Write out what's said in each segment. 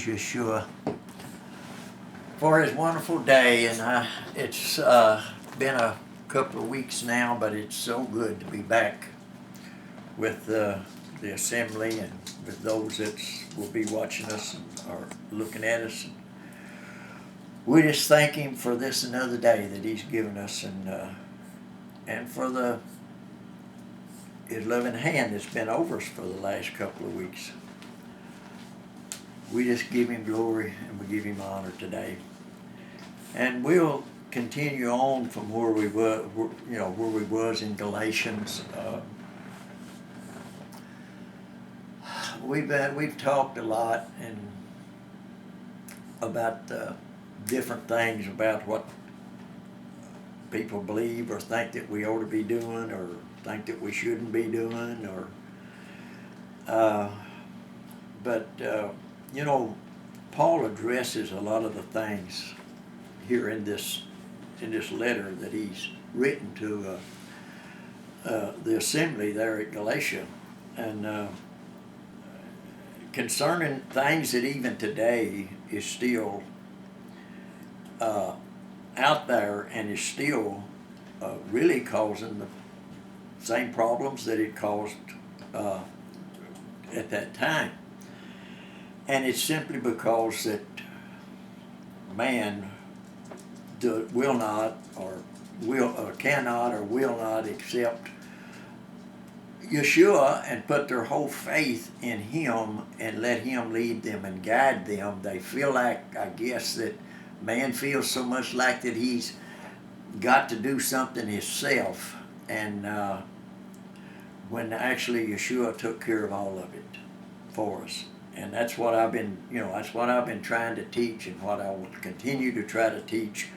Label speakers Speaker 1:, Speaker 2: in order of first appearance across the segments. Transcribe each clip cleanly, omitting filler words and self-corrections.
Speaker 1: Yeshua for his wonderful day. And it's been a couple of weeks now, but it's so good to be back with the assembly and with those that will be watching us and are looking at us. We just thank him for this another day that he's given us, and for his loving hand that's been over us for the last couple of weeks. We just give him glory and we give him honor today. And we'll continue on from where we were, where we was in Galatians. We've talked a lot and about different things about what people believe or think that we ought to be doing or think that we shouldn't be doing, but Paul addresses a lot of the things here in this letter that he's written to the assembly there at Galatia, and concerning things that even today is still out there and is still really causing the same problems that it caused at that time. And it's simply because that man will not or cannot or will not accept Yeshua and put their whole faith in him and let him lead them and guide them. They feel like, I guess, that man feels so much like that he's got to do something himself, and when actually Yeshua took care of all of it for us. And that's what I've been trying to teach, and what I will continue to try to teach.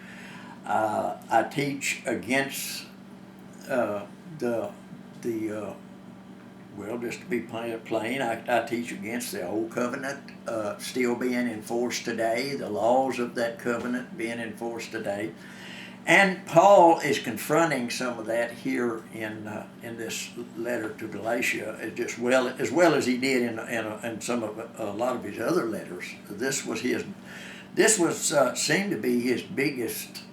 Speaker 1: I teach against just to be plain, I teach against the old covenant still being enforced today, the laws of that covenant being enforced today. And Paul is confronting some of that here in this letter to Galatia, as well as he did in a lot of his other letters. This seemed to be his biggest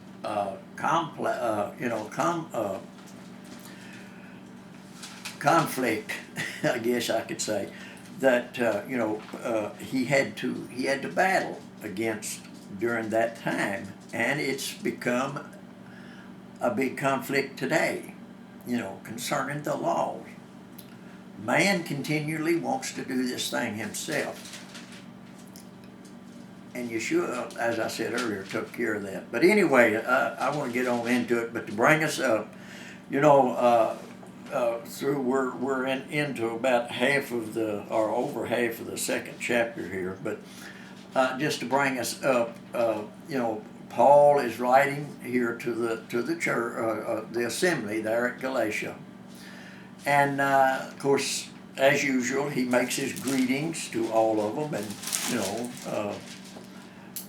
Speaker 1: conflict, I guess I could say, that he had to battle against during that time, and it's become a big conflict today, concerning the laws. Man continually wants to do this thing himself, and Yeshua, as I said earlier, took care of that. But anyway, I want to get on into it. But to bring us up, through we're into about over half of the second chapter here. But just to bring us up, Paul is writing here to the church, the assembly there at Galatia, and of course, as usual, he makes his greetings to all of them, and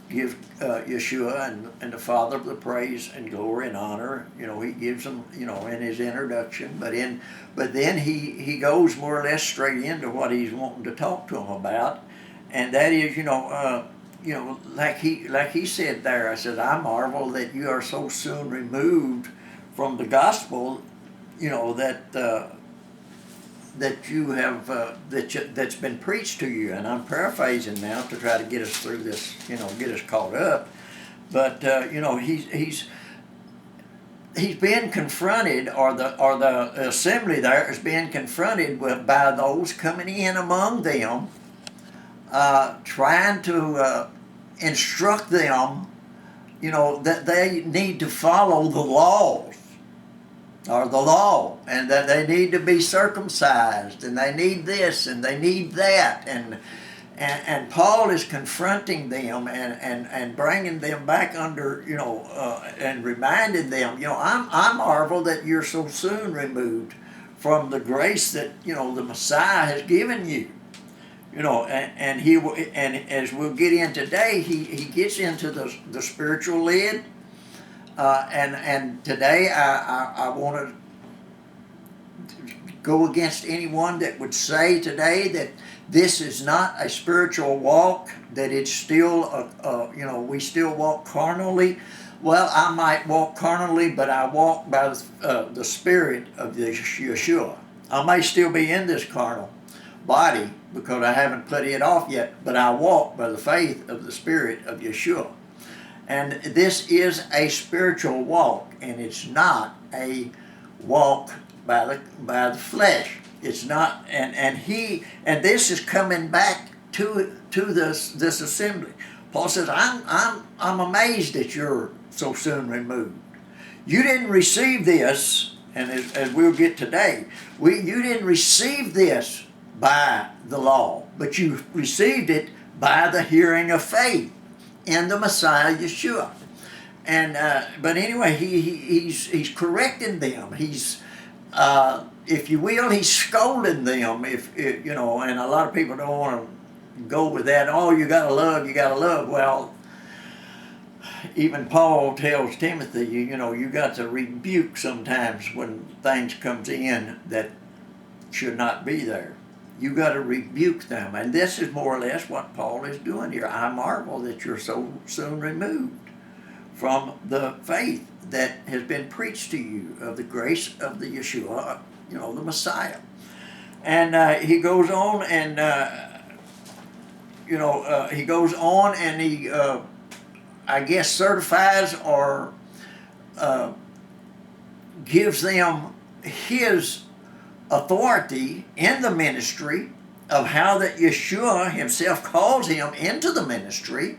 Speaker 1: give Yeshua and the Father the praise and glory and honor. He gives them, in his introduction, but then he goes more or less straight into what he's wanting to talk to them about, and that is, like he said there. I said, I marvel that you are so soon removed from the gospel, that you have that's been preached to you. And I'm paraphrasing now to try to get us through this, get us caught up. But he's being confronted, or the assembly there is being confronted by those coming in among them, trying to instruct them, that they need to follow the laws, or the law, and that they need to be circumcised, and they need this, and they need that, and Paul is confronting them and bringing them back under, and reminding them, I marvel that you're so soon removed from the grace that the Messiah has given you. And as we'll get in today, he gets into the spiritual lid, and today I want to go against anyone that would say today that this is not a spiritual walk, that it's still, we still walk carnally. Well, I might walk carnally, but I walk by the Spirit of Yeshua. I may still be in this carnal body because I haven't put it off yet, but I walk by the faith of the Spirit of Yeshua. And this is a spiritual walk, and it's not a walk by the flesh. It's not, and this is coming back to this assembly. Paul says, I'm amazed that you're so soon removed. You didn't receive this, and as we'll get today, you didn't receive this by the law, but you received it by the hearing of faith in the Messiah Yeshua. And but anyway, he's correcting them. He's if you will, he's scolding them. And a lot of people don't want to go with that. Oh, you gotta love. Well, even Paul tells Timothy, you got to rebuke sometimes when things comes in that should not be there. You got to rebuke them, and this is more or less what Paul is doing here. I marvel that you're so soon removed from the faith that has been preached to you of the grace of the Yeshua, the Messiah. And he goes on, and he I guess certifies or gives them his authority in the ministry of how that Yeshua himself calls him into the ministry,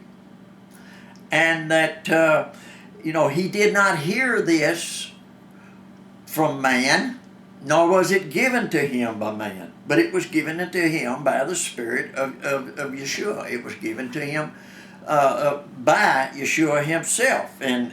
Speaker 1: and that he did not hear this from man, nor was it given to him by man, but it was given to him by the Spirit of Yeshua. It was given to him by Yeshua himself, and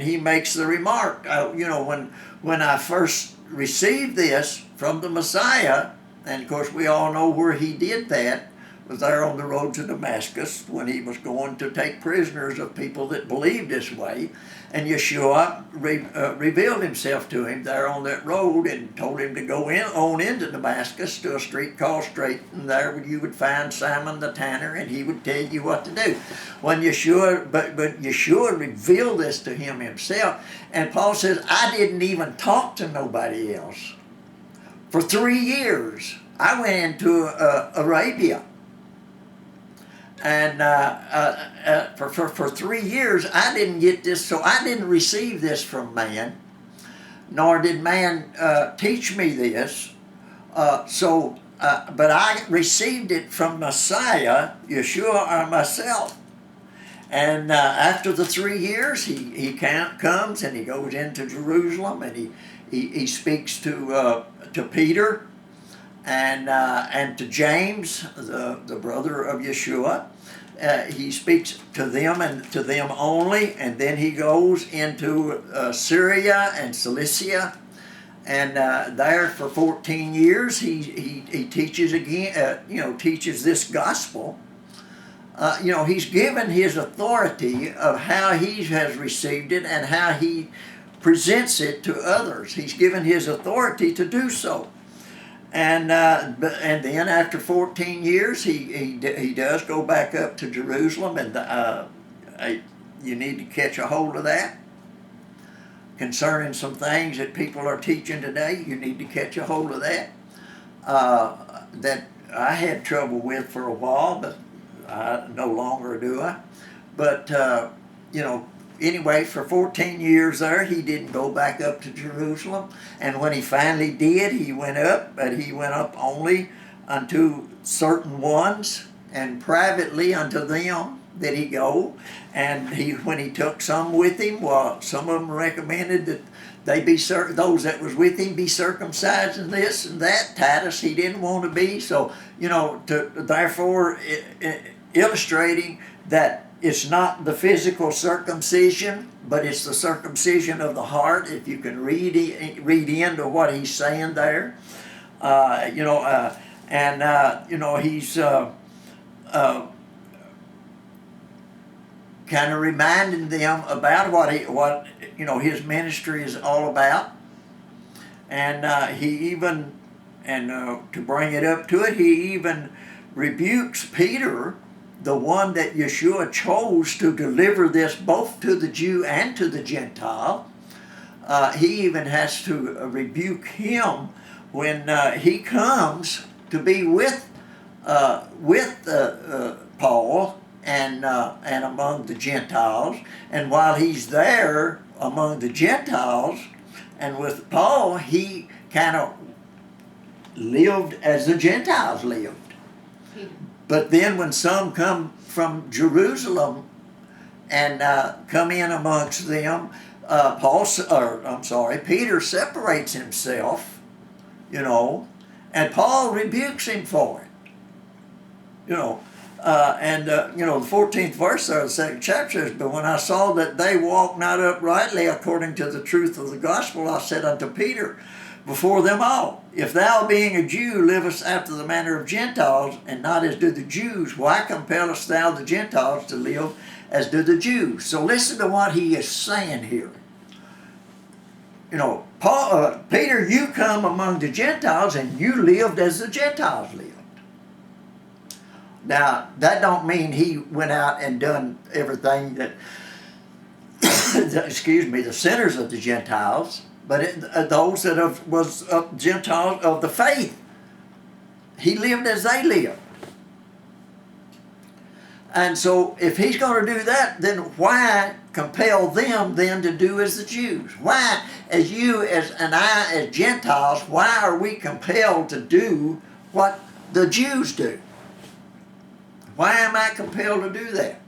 Speaker 1: he makes the remark, when I first received this from the Messiah, and of course we all know where he did that, was there on the road to Damascus when he was going to take prisoners of people that believed this way, and Yeshua revealed himself to him there on that road and told him to go on into Damascus to a street called Straight, and there you would find Simon the tanner, and he would tell you what to do. When Yeshua, but Yeshua revealed this to him himself, and Paul says, I didn't even talk to nobody else. For 3 years, I went into Arabia. And for 3 years, I didn't get this, so I didn't receive this from man, nor did man teach me this. But I received it from Messiah, Yeshua, or myself. And after the 3 years, he comes and he goes into Jerusalem, and he speaks to Peter and to James, the brother of Yeshua. He speaks to them and to them only, and then he goes into Syria and Cilicia, and there for 14 years he teaches again, teaches this gospel. He's given his authority of how he has received it and how he presents it to others. He's given his authority to do so. And then after 14 years, he does go back up to Jerusalem, and you need to catch a hold of that. Concerning some things that people are teaching today, you need to catch a hold of that. That I had trouble with for a while, but no longer do I. But, anyway, for 14 years there, he didn't go back up to Jerusalem. And when he finally did, he went up, but he went up only unto certain ones, and privately unto them did he go. And when he took some with him, well, some of them recommended that they those that was with him be circumcised and this and that. Titus, he didn't want to be. So, therefore, illustrating that it's not the physical circumcision, but it's the circumcision of the heart. If you can read into what he's saying there, he's kind of reminding them about what his ministry is all about, And he even, and to bring it up to it, he even rebukes Peter, the one that Yeshua chose to deliver this both to the Jew and to the Gentile. He even has to rebuke him when he comes to be with Paul and among the Gentiles. And while he's there among the Gentiles and with Paul, he kind of lived as the Gentiles lived. But then when some come from Jerusalem and come in amongst them, Peter separates himself, and Paul rebukes him for it, the 14th verse of the second chapter says, "But when I saw that they walked not uprightly according to the truth of the gospel, I said unto Peter before them all, If thou, being a Jew, livest after the manner of Gentiles, and not as do the Jews, why compellest thou the Gentiles to live as do the Jews?" So listen to what he is saying here. Peter, you come among the Gentiles, and you lived as the Gentiles lived. Now, that don't mean he went out and done everything that, the sinners of the Gentiles, but those that was Gentiles of the faith. He lived as they lived. And so if he's going to do that, then why compel them then to do as the Jews? Why, as you and I as Gentiles, why are we compelled to do what the Jews do? Why am I compelled to do that?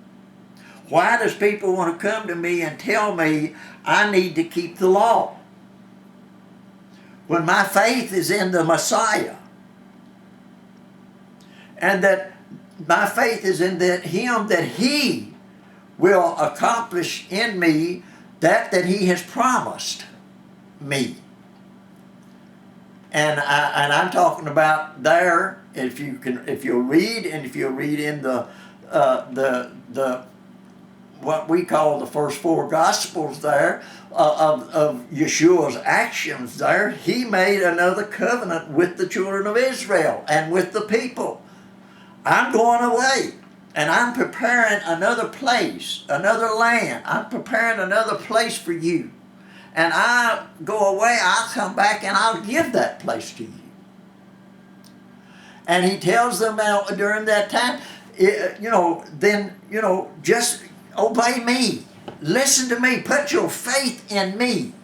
Speaker 1: Why does people want to come to me and tell me I need to keep the law when my faith is in the Messiah? And that my faith is in Him, that He will accomplish in me that He has promised me. And I'm talking about there. If you'll read in the what we call the first four Gospels there of Yeshua's actions there, He made another covenant with the children of Israel and with the people. I'm going away, and I'm preparing another place, another land. I'm preparing another place for you. And I go away, I'll come back, and I'll give that place to you. And He tells them out during that time, just obey me. Listen to me. Put your faith in me.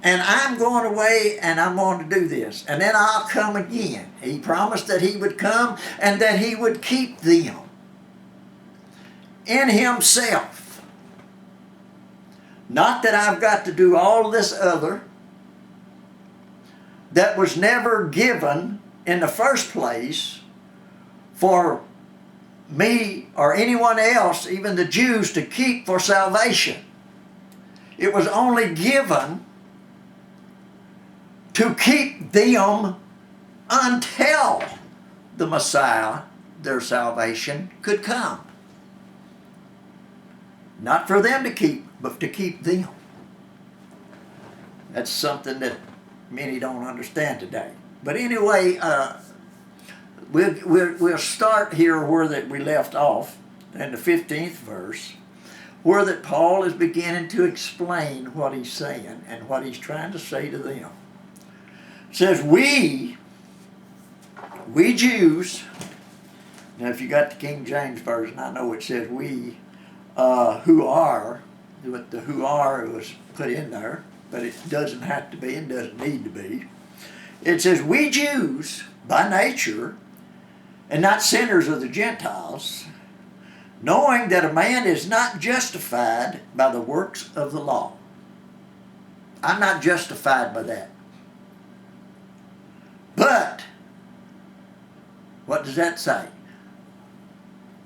Speaker 1: And I'm going away, and I'm going to do this. And then I'll come again. He promised that He would come and that He would keep them in Himself. Not that I've got to do all this other that was never given in the first place for me or anyone else, even the Jews, to keep for salvation. It was only given to keep them until the Messiah, their salvation, could come. Not for them to keep, but to keep them. That's something that many don't understand today. But anyway, we'll start here where that we left off in the 15th verse, where that Paul is beginning to explain what he's saying and what he's trying to say to them. It says, we Jews, now if you got the King James Version, I know it says we, who are, but the who are was put in there, but it doesn't have to be and doesn't need to be. It says, we Jews, by nature, and not sinners of the Gentiles, knowing that a man is not justified by the works of the law. I'm not justified by that. But, what does that say?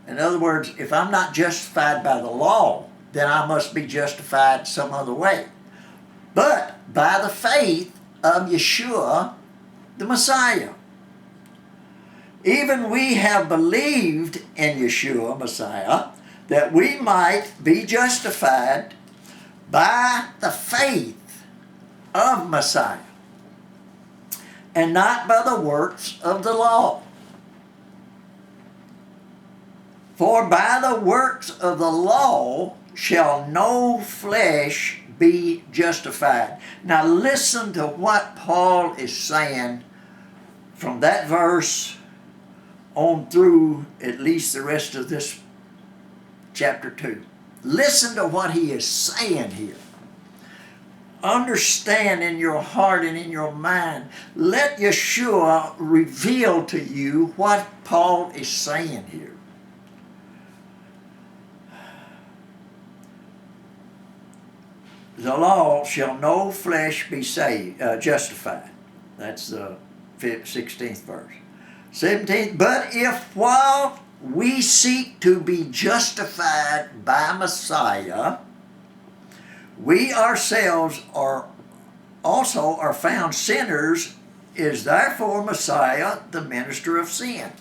Speaker 1: In other words, if I'm not justified by the law, then I must be justified some other way. But by the faith of Yeshua, the Messiah. Even we have believed in Yeshua, Messiah, that we might be justified by the faith of Messiah. and not by the works of the law. For by the works of the law shall no flesh be justified. Now listen to what Paul is saying from that verse on through at least the rest of this chapter 2. Listen to what he is saying here. Understand in your heart and in your mind. Let Yeshua reveal to you what Paul is saying here. The law shall no flesh be justified. That's the 16th verse. 17th, but if while we seek to be justified by Messiah, we ourselves also are found sinners, is therefore Messiah the minister of sin?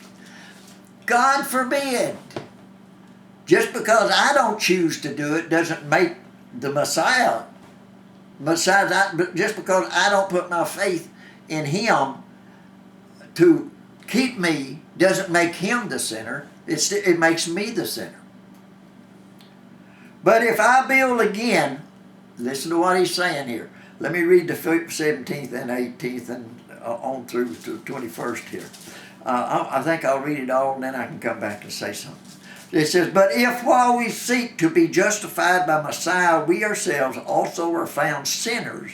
Speaker 1: God forbid. Just because I don't choose to do it doesn't make the Messiah. Just because I don't put my faith in him to keep me doesn't make him the sinner. It makes me the sinner. But if I build again, listen to what he's saying here. Let me read the 17th and 18th and on through to 21st here. I think I'll read it all and then I can come back and say something. It says, but if while we seek to be justified by Messiah, we ourselves also are found sinners,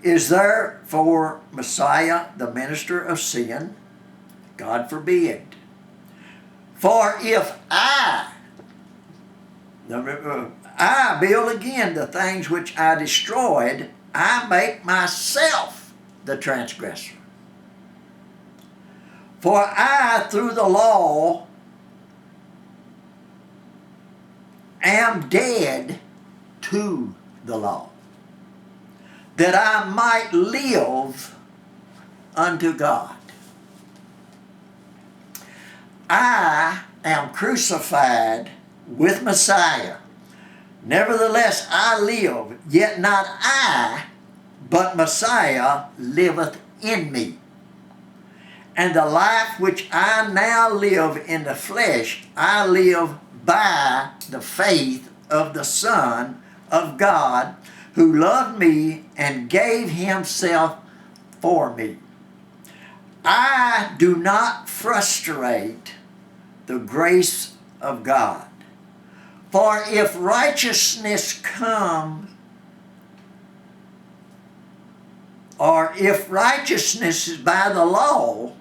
Speaker 1: is therefore Messiah the minister of sin? God forbid. For if I build again the things which I destroyed, I make myself the transgressor. For I, through the law, am dead to the law, that I might live unto God. I am crucified with Messiah. Nevertheless I live, yet not I, but Messiah liveth in me. And the life which I now live in the flesh, I live by the faith of the Son of God, who loved me and gave himself for me. I do not frustrate the grace of God. For if righteousness comes, or if righteousness is by the law,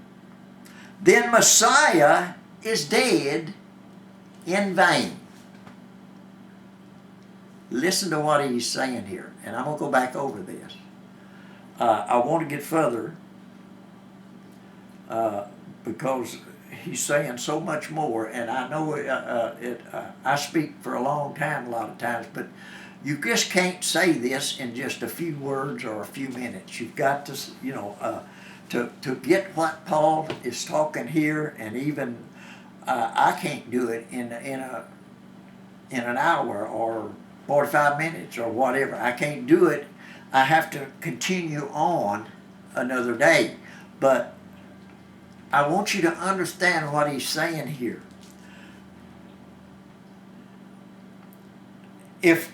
Speaker 1: then Messiah is dead in vain. Listen to what he's saying here, and I'm going to go back over this. I want to get further because he's saying so much more, and I know I speak for a long time a lot of times, but you just can't say this in just a few words or a few minutes. You've got to, to get what Paul is talking here, and even I can't do it in an hour or 45 minutes or whatever. I can't do it. I have to continue on another day. But I want you to understand what he's saying here. If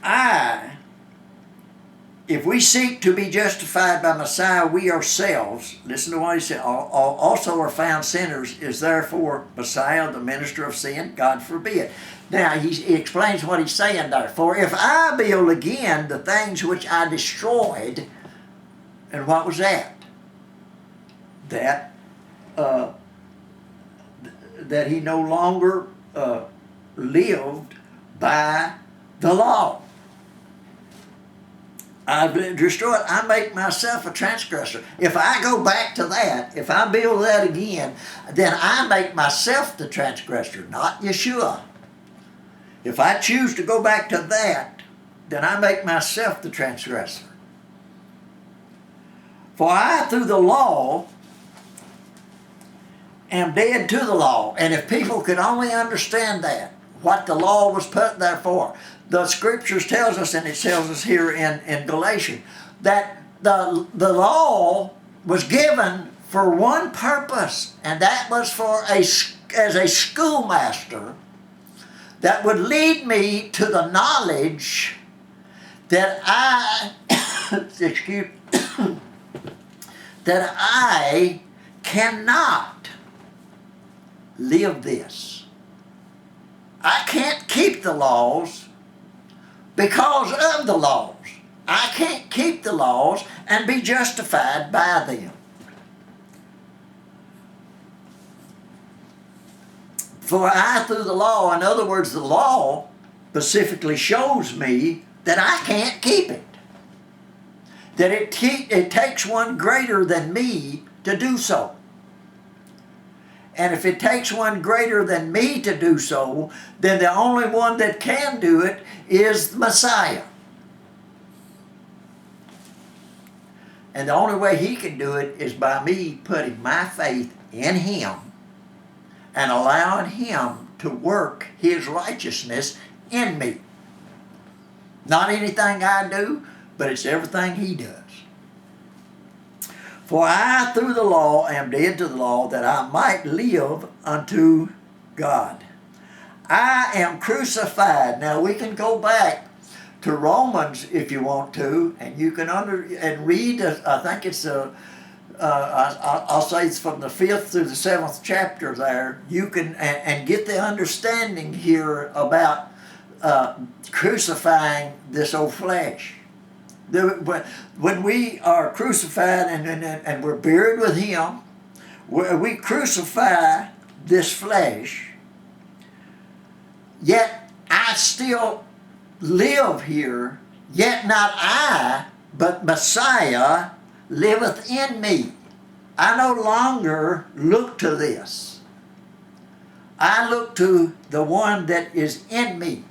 Speaker 1: we seek to be justified by Messiah, we ourselves, listen to what he said, also are found sinners, is therefore Messiah the minister of sin? God forbid. Now, he explains what he's saying there. For if I build again the things which I destroyed, and what was that? That he no longer lived by the law. I've been destroyed. I make myself a transgressor. If I go back to that, if I build that again, then I make myself the transgressor, not Yeshua. If I choose to go back to that, then I make myself the transgressor. For I, through the law, am dead to the law. And if people could only understand that, what the law was put there for. The scriptures tells us, and it tells us here in Galatians, that the law was given for one purpose, and that was as a schoolmaster that would lead me to the knowledge that that I cannot live this. I can't keep the laws because of the laws. I can't keep the laws and be justified by them. For I, through the law, in other words, the law specifically shows me that I can't keep it. That it takes one greater than me to do so. And if it takes one greater than me to do so, then the only one that can do it is the Messiah. And the only way he can do it is by me putting my faith in him and allowing him to work his righteousness in me. Not anything I do, but it's everything he does. For I, through the law, am dead to the law, that I might live unto God. I am crucified. Now we can go back to Romans if you want to, and you can read. I think it's I'll say it's from the 5th through the 7th chapter. There you can and get the understanding here about crucifying this old flesh. When we are crucified and we're buried with him, we crucify this flesh. Yet I still live here, yet not I, but Messiah liveth in me. I no longer look to this. I look to the one that is in me.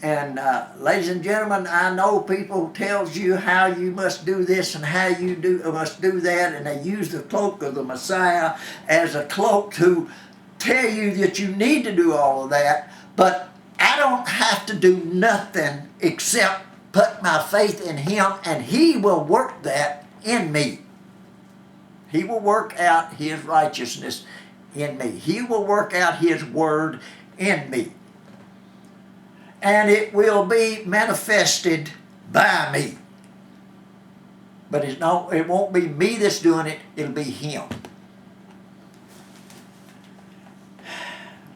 Speaker 1: And ladies and gentlemen, I know people tells you how you must do this and how you must do that, and they use the cloak of the Messiah as a cloak to tell you that you need to do all of that, but I don't have to do nothing except put my faith in him, and he will work that in me. He will work out his righteousness in me. He will work out his word in me. And it will be manifested by me. But it won't be me that's doing it, it'll be him.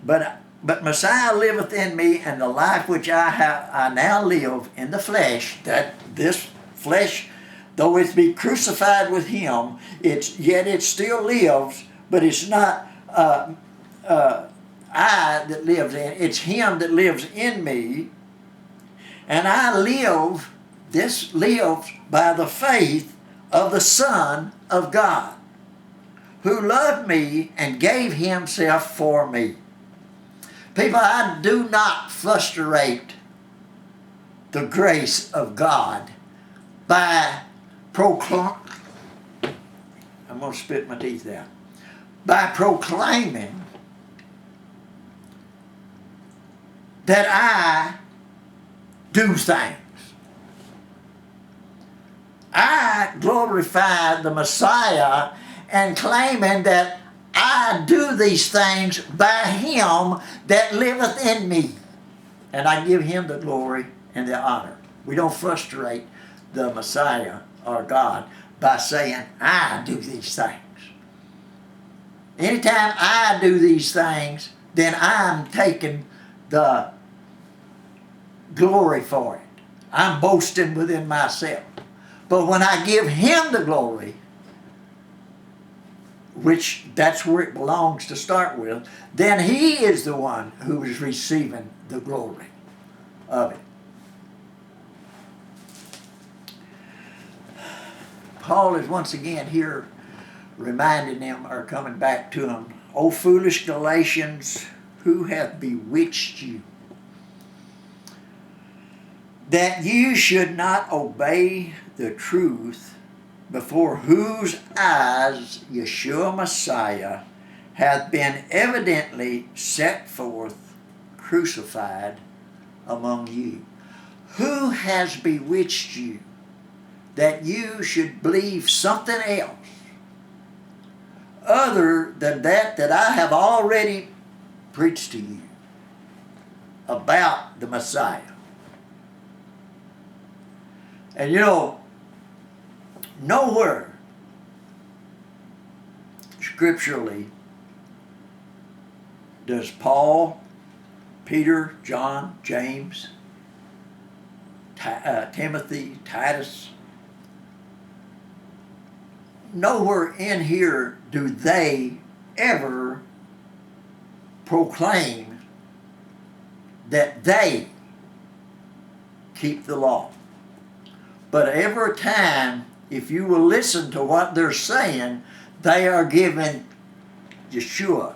Speaker 1: But Messiah liveth in me, and the life which I now live in the flesh, that this flesh, though it be crucified with him, yet it still lives, but it's not I that lives in, it's him that lives in me, and I lives by the faith of the Son of God, who loved me and gave himself for me. People, I do not frustrate the grace of God by I'm going to spit my teeth out. By proclaiming that I do things. I glorify the Messiah and claiming that I do these things by him that liveth in me. And I give him the glory and the honor. We don't frustrate the Messiah or God by saying, I do these things. Anytime I do these things, then I'm taking the glory for it. I'm boasting within myself. But when I give him the glory, which that's where it belongs to start with, then he is the one who is receiving the glory of it. Paul is once again here reminding them, or coming back to them, O foolish Galatians, who hath bewitched you, that you should not obey the truth, before whose eyes Yeshua Messiah hath been evidently set forth, crucified among you. Who has bewitched you that you should believe something else other than that I have already preached to you about the Messiah. And you know, nowhere scripturally does Paul, Peter, John, James, Timothy, Titus, nowhere in here do they ever proclaim that they keep the law. But every time, if you will listen to what they're saying, they are giving Yeshua.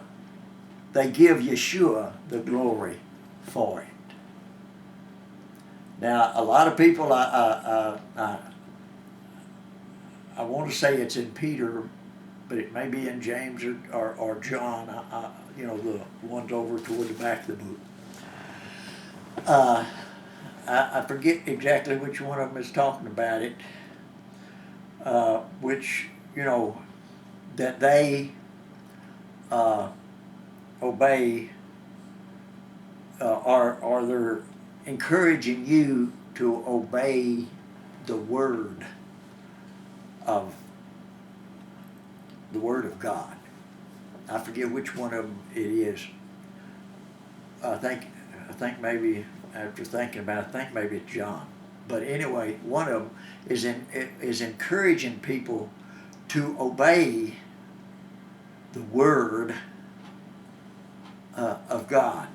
Speaker 1: They give Yeshua the glory for it. Now, a lot of people, I want to say it's in Peter, but it may be in James or John, you know, the ones over toward the back of the book. I forget exactly which one of them is talking about it, which, you know, that they obey, or they're encouraging you to obey the Word of God. I forget which one of them it is. I think maybe, after thinking about it, I think maybe it's John. But anyway, one of them is encouraging people to obey the Word of God.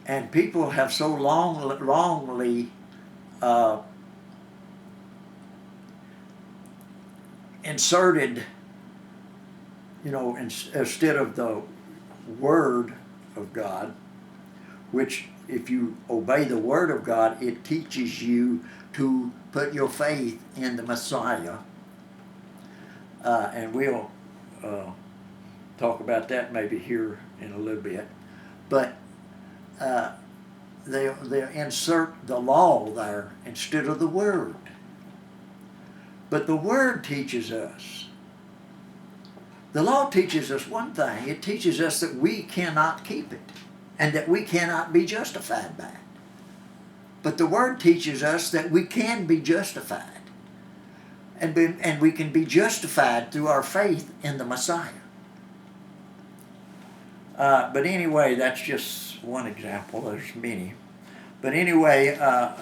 Speaker 1: And people have so wrongly inserted, you know, instead of the Word of God, which if you obey the Word of God, it teaches you to put your faith in the Messiah. And we'll talk about that maybe here in a little bit. But they insert the law there instead of the Word. But the Word teaches us. The law teaches us one thing. It teaches us that we cannot keep it and that we cannot be justified by it. But the Word teaches us that we can be justified. And we can be justified through our faith in the Messiah. But anyway, that's just one example. There's many. But anyway,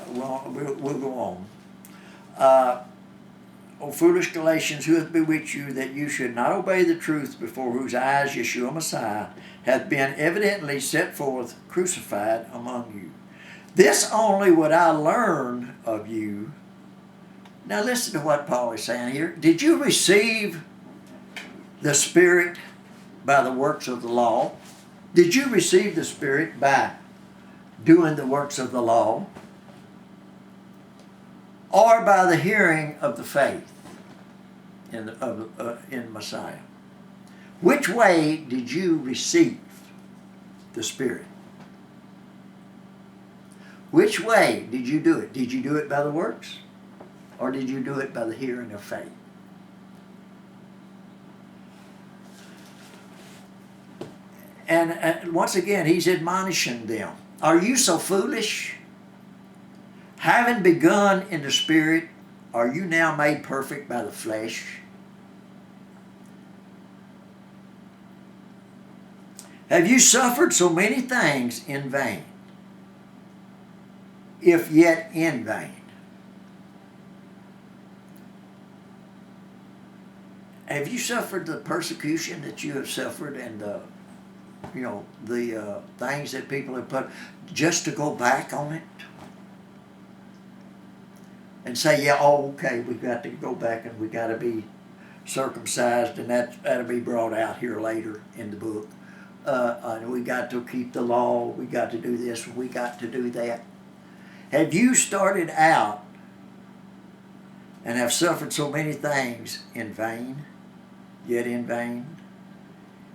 Speaker 1: we'll go on. O foolish Galatians, who hath bewitched you that you should not obey the truth, before whose eyes Yeshua Messiah hath been evidently set forth crucified among you? This only would I learn of you. Now listen to what Paul is saying here. Did you receive the Spirit by the works of the law? Did you receive the Spirit by doing the works of the law? Or by the hearing of the faith in Messiah? Which way did you receive the Spirit? Which way did you do it? Did you do it by the works? Or did you do it by the hearing of faith? And once again, he's admonishing them. Are you so foolish? Having begun in the Spirit, are you now made perfect by the flesh? Have you suffered so many things in vain, if yet in vain? Have you suffered the persecution that you have suffered and the things that people have put, just to go back on it? And say, yeah, okay, we've got to go back and we've got to be circumcised, and that'll be brought out here later in the book. And we got to keep the law, we got to do this, we got to do that. Have you started out and have suffered so many things in vain, yet in vain?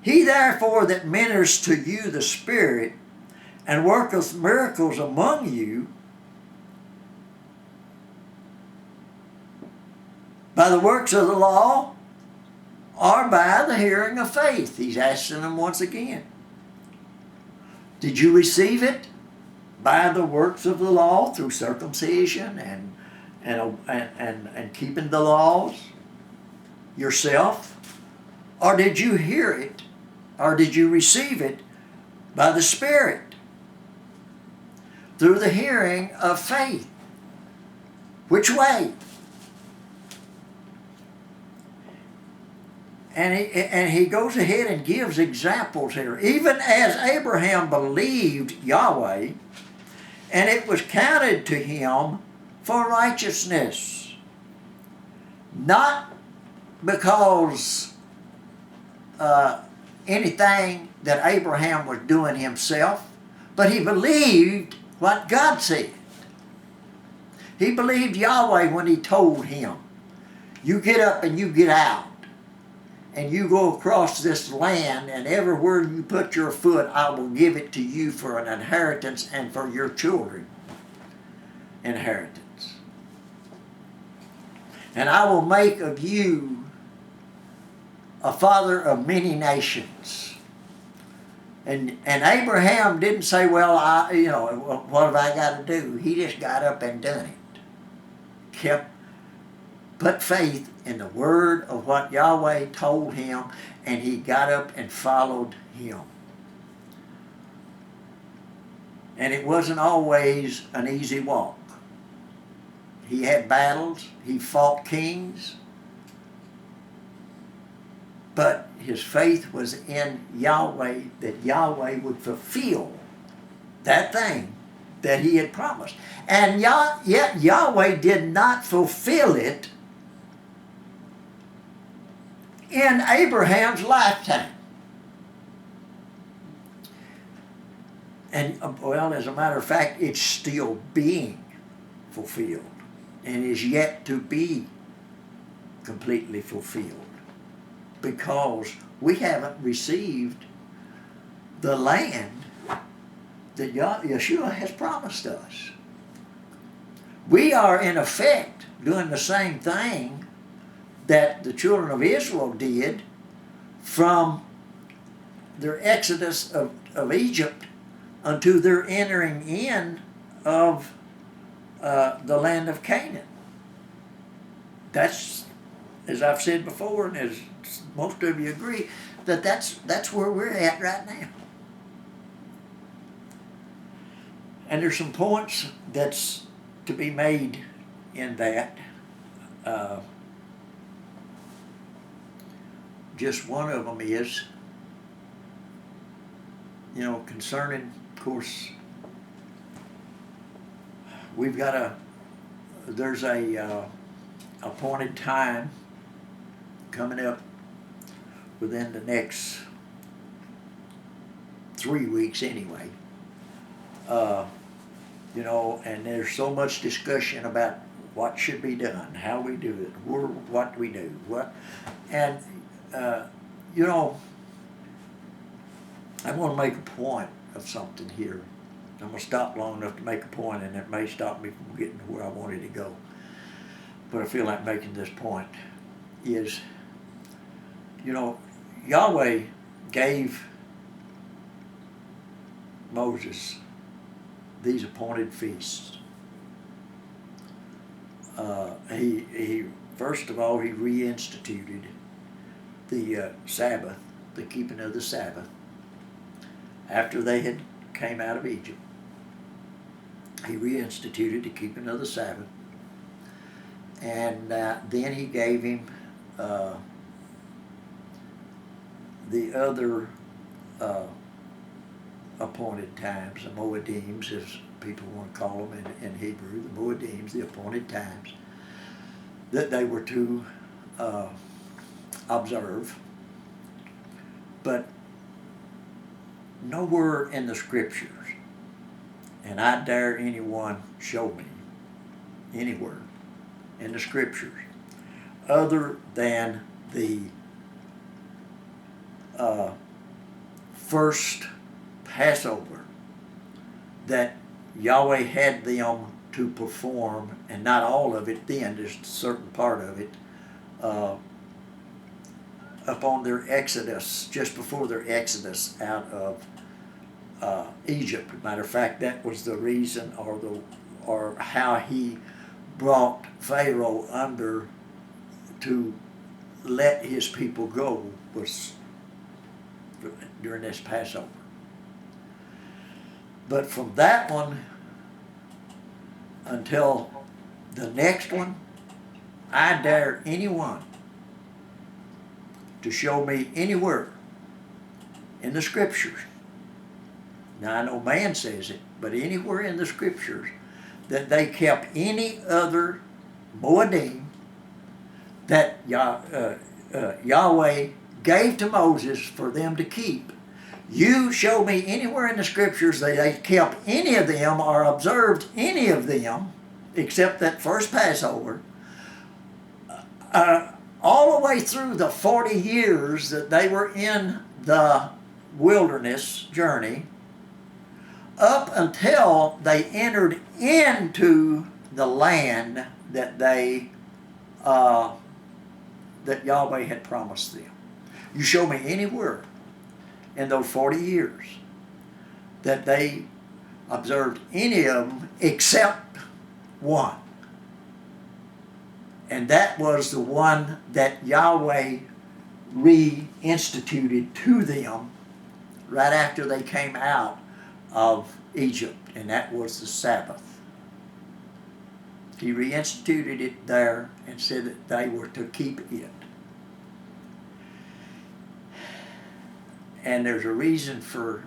Speaker 1: He therefore that ministers to you the Spirit and worketh miracles among you, By the works of the law or by the hearing of faith? He's asking them once again. Did you receive it by the works of the law through circumcision and keeping the laws yourself? Or did you hear it, or did you receive it by the Spirit through the hearing of faith? Which way? And he goes ahead and gives examples here. Even as Abraham believed Yahweh, and it was counted to him for righteousness. Not because anything that Abraham was doing himself, but he believed what God said. He believed Yahweh when he told him, you get up and you get out, and you go across this land, and everywhere you put your foot, I will give it to you for an inheritance and for your children inheritance. And I will make of you a father of many nations. And Abraham didn't say, well, what have I got to do? He just got up and done it. Put faith in the word of what Yahweh told him, and he got up and followed him. And it wasn't always an easy walk. He had battles, he fought kings, but his faith was in Yahweh, that Yahweh would fulfill that thing that he had promised. And yet Yahweh did not fulfill it in Abraham's lifetime. And, well, as a matter of fact, it's still being fulfilled and is yet to be completely fulfilled, because we haven't received the land that Yeshua has promised us. We are, in effect, doing the same thing that the children of Israel did from their exodus of Egypt unto their entering in of the land of Canaan. That's, as I've said before, and as most of you agree, that's where we're at right now. And there's some points that's to be made in that. Just one of them is, concerning, of course, there's a appointed time coming up within the next 3 weeks anyway. And there's so much discussion about what should be done, how we do it, what we do, and I want to make a point of something here. I'm going to stop long enough to make a point, and it may stop me from getting to where I wanted to go. But I feel like making this point is, Yahweh gave Moses these appointed feasts. He first of all, he reinstituted the Sabbath, the keeping of the Sabbath, after they had came out of Egypt. He reinstituted the keeping of the Sabbath, and then he gave him the other appointed times, the Moedims, as people want to call them in Hebrew, the Moedims, the appointed times, that they were to observe. But nowhere in the Scriptures, and I dare anyone show me anywhere in the Scriptures, other than the first Passover that Yahweh had them to perform, and not all of it then, just a certain part of it, uh, upon their exodus, just before their exodus out of Egypt. Matter of fact, that was the reason, or how he brought Pharaoh under to let his people go, was during this Passover. But from that one until the next one, I dare anyone to show me anywhere in the Scriptures, now I know man says it, but anywhere in the Scriptures, that they kept any other Moedim that Yahweh gave to Moses for them to keep. You show me anywhere in the Scriptures that they kept any of them or observed any of them, except that first Passover, all the way through the 40 years that they were in the wilderness journey, up until they entered into the land that that Yahweh had promised them. You show me anywhere in those 40 years that they observed any of them except one. And that was the one that Yahweh reinstituted to them right after they came out of Egypt, and that was the Sabbath. He reinstituted it there and said that they were to keep it. And there's a reason for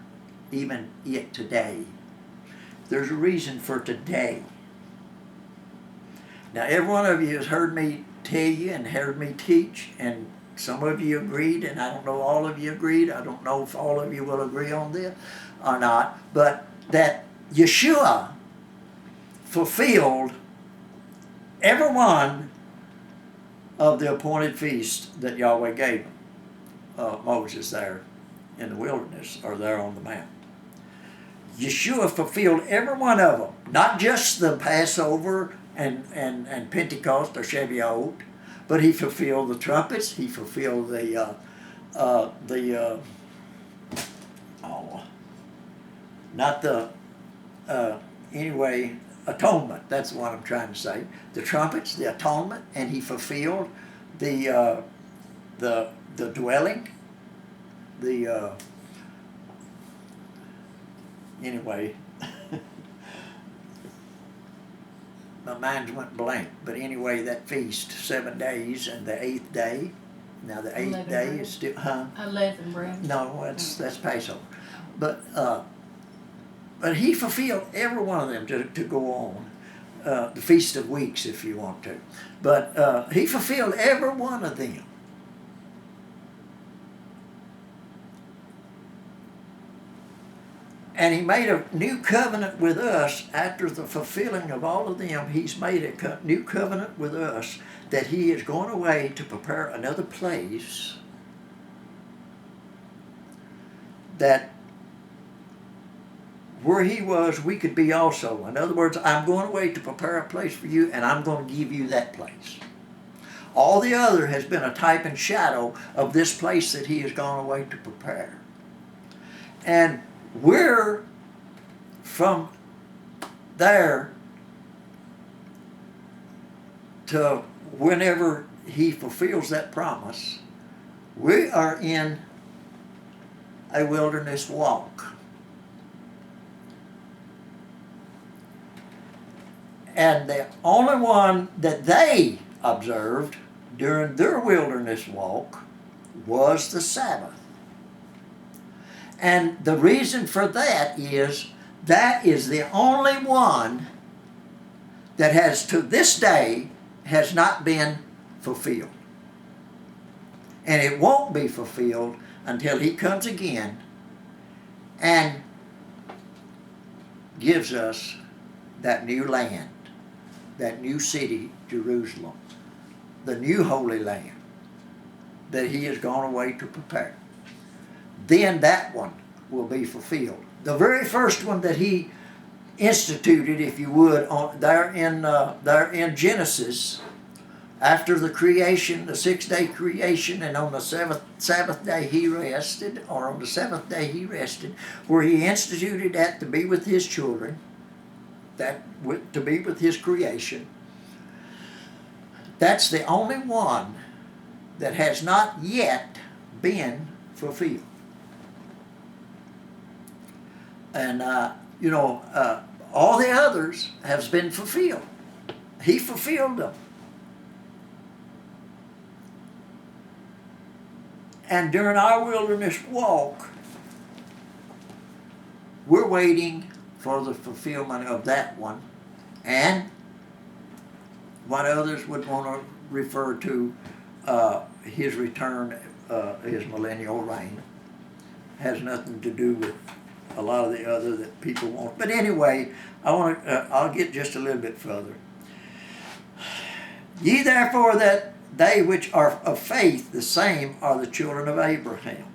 Speaker 1: even it today. There's a reason for today. Now, every one of you has heard me tell you and heard me teach, and some of you agreed, and I don't know all of you agreed. I don't know if all of you will agree on this or not, but that Yeshua fulfilled every one of the appointed feasts that Yahweh gave Moses there in the wilderness, or there on the mount. Yeshua fulfilled every one of them, not just the Passover and Pentecost or Shavuot, but he fulfilled the trumpets, he fulfilled atonement, that's what I'm trying to say. The trumpets, the atonement, and he fulfilled the dwelling, anyway, my mind went blank, but anyway, that feast, 7 days, and the 8th day, now the 8th day is still,
Speaker 2: Unleavened bread.
Speaker 1: No, that's Passover. But he fulfilled every one of them to go on. The Feast of Weeks, if you want to. But he fulfilled every one of them. And he made a new covenant with us after the fulfilling of all of them. He's made a new covenant with us that he is going away to prepare another place that where he was, we could be also. In other words, I'm going away to prepare a place for you, and I'm going to give you that place. All the other has been a type and shadow of this place that he has gone away to prepare. And we're from there to whenever he fulfills that promise, we are in a wilderness walk. And the only one that they observed during their wilderness walk was the Sabbath. And the reason for that is the only one that has to this day has not been fulfilled. And it won't be fulfilled until he comes again and gives us that new land, that new city, Jerusalem, the new Holy Land that he has gone away to prepare. Then that one will be fulfilled. The very first one that he instituted, if you would, there in Genesis, After the creation, the 6-day creation, and on the Sabbath day he rested, or on the 7th day he rested, where he instituted that to be with his children, to be with his creation. That's the only one that has not yet been fulfilled. And, all the others have been fulfilled. He fulfilled them. And during our wilderness walk, we're waiting for the fulfillment of that one. And what others would want to refer to his return, his millennial reign. Has nothing to do with a lot of the other that people want. But anyway, I'll get just a little bit further. Ye therefore that they which are of faith, the same are the children of Abraham.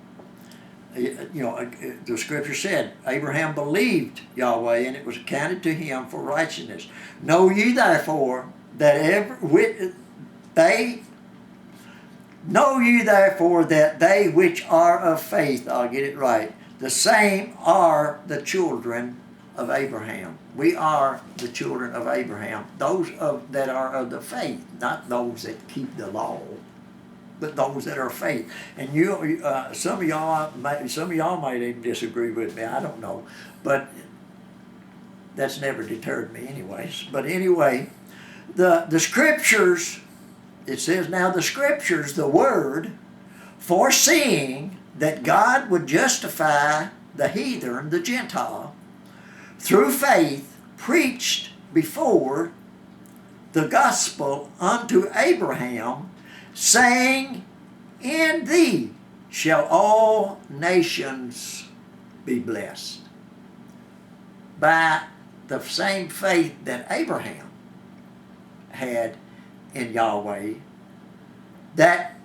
Speaker 1: The scripture said, Abraham believed Yahweh, and it was accounted to him for righteousness. Know ye therefore that they which are of faith, I'll get it right, the same are the children of Abraham. We are the children of Abraham. Those that are of the faith, not those that keep the law, but those that are faith. And some of y'all might even disagree with me. I don't know, but that's never deterred me, anyways. But anyway, the scriptures. It says, now the scriptures, the word, foreseeing that God would justify the heathen, the Gentile, through faith, preached before the gospel unto Abraham, saying, in thee shall all nations be blessed. By the same faith that Abraham had in Yahweh, that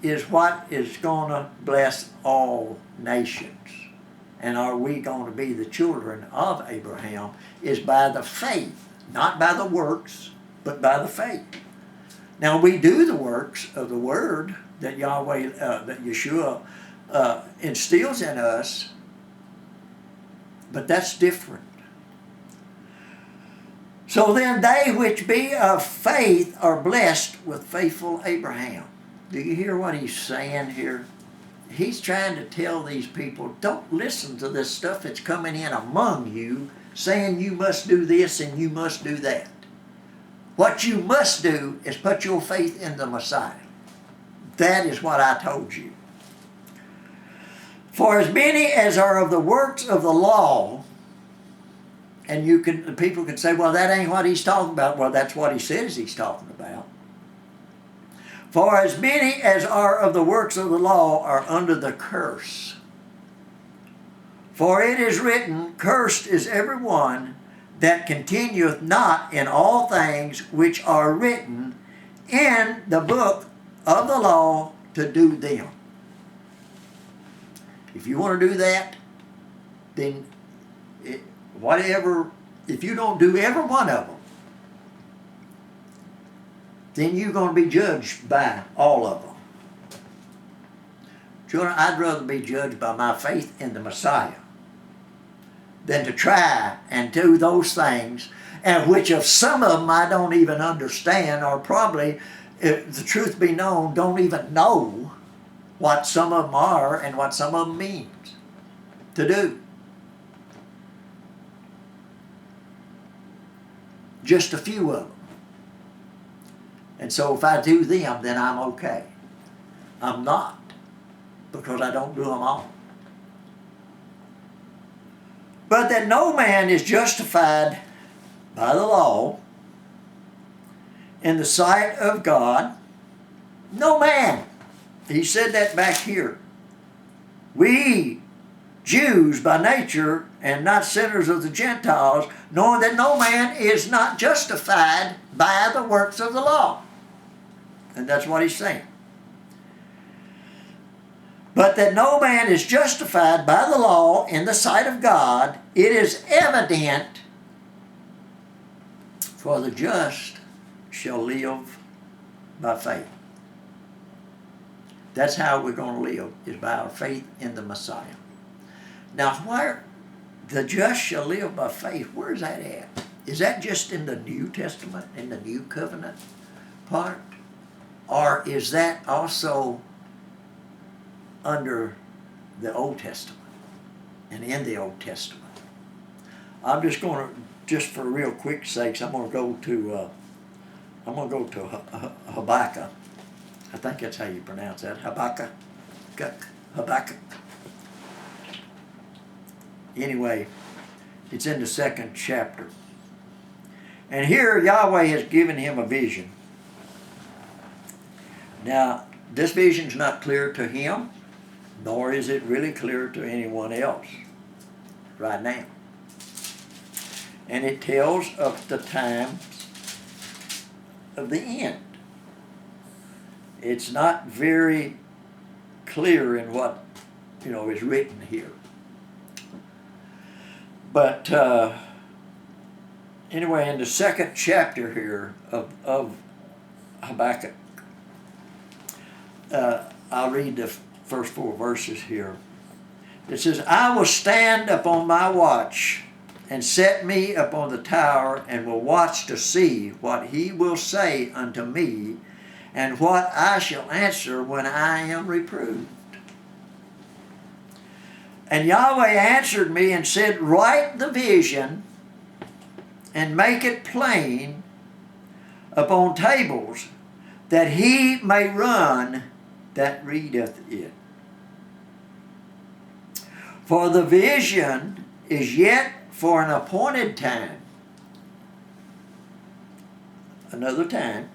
Speaker 1: is what is going to bless all nations. And are we going to be the children of Abraham is by the faith, not by the works, but by the faith. Now we do the works of the word that Yahweh, that Yeshua instills in us, but that's different. So then they which be of faith are blessed with faithful Abraham. Do you hear what he's saying here? He's trying to tell these people, don't listen to this stuff that's coming in among you, saying you must do this and you must do that. What you must do is put your faith in the Messiah. That is what I told you. For as many as are of the works of the law, and people can say, well, that ain't what he's talking about. Well, that's what he says he's talking about. For as many as are of the works of the law are under the curse. For it is written, cursed is every one that continueth not in all things which are written in the book of the law to do them. If you want to do that, then if you don't do every one of them, then you're going to be judged by all of them. Children, I'd rather be judged by my faith in the Messiah than to try and do those things, and which of some of them I don't even understand, or probably, if the truth be known, don't even know what some of them are and what some of them means to do. Just a few of them. And so if I do them, then I'm okay. I'm not, because I don't do them all. But that no man is justified by the law in the sight of God. No man. He said that back here. We Jews by nature, and not sinners of the Gentiles, knowing that no man is not justified by the works of the law. And that's what he's saying. But that no man is justified by the law in the sight of God, it is evident, for the just shall live by faith. That's how we're going to live, is by our faith in the Messiah. Now, where the just shall live by faith, where is that at? Is that just in the New Testament, in the New Covenant part? Or is that also under the Old Testament and in the Old Testament? I'm just going to, just for real quick sakes, I'm going to go to Habakkuk. I think that's how you pronounce that. Habakkuk. Anyway, it's in the 2nd chapter. And here Yahweh has given him a vision. Now, this vision's not clear to him, nor is it really clear to anyone else right now. And it tells of the times of the end. It's not very clear in what, is written here. But anyway, in the 2nd chapter here of Habakkuk, I'll read the first 4 verses here. It says, I will stand upon my watch and set me upon the tower, and will watch to see what he will say unto me, and what I shall answer when I am reproved. And Yahweh answered me and said, write the vision and make it plain upon tables, that he may run that readeth it. For the vision is yet for an appointed time, another time,